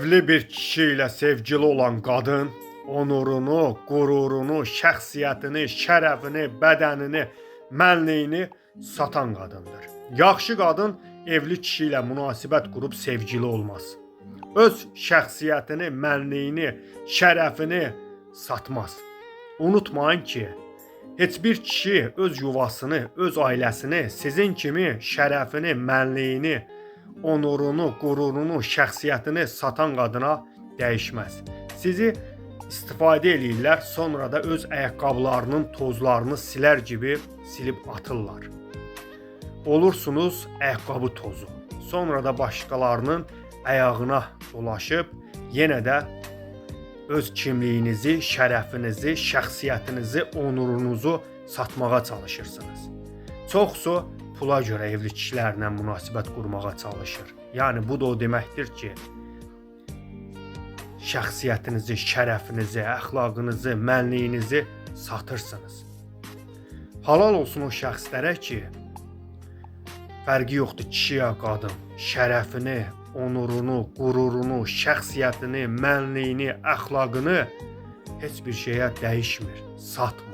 Evli bir kişi ilə sevgili olan qadın onurunu, qürurunu, şəxsiyyətini, şərəfini, bədənini, mənliyini satan qadındır. Yaxşı qadın evli kişi ilə münasibət qurub sevgili olmaz. Öz şəxsiyyətini, mənliyini, şərəfini satmaz. Unutmayın ki, heç bir kişi öz yuvasını, öz ailəsini sizin kimi şərəfini, mənliyini, onurunu, qürurunu, şəxsiyyətini satan qadına dəyişməz. Sizi istifadə eləyirlər, sonra da öz ayaqqabılarının tozlarını silər gibi silib atırlar. Olursunuz ayaqqabı tozu. Sonra da başqalarının ayağına dolaşıb yenə də öz kimliyinizi, şərəfinizi, şəxsiyyətinizi, onurunuzu satmağa çalışırsınız. Çoxsu pula görə evli kişilərlə münasibət qurmağa çalışır. Yəni bu da o deməkdir ki, şəxsiyyətinizi, şərəfinizi, əxlaqınızı, mənliyinizi satırsınız. Halal olsun o şəxslərə ki, fərqi yoxdur kişi ya qadın, şərəfini, onurunu, qürurunu, şəxsiyyətini, mənliyini, əxlaqını heç bir şeyə dəyişmir, satmır.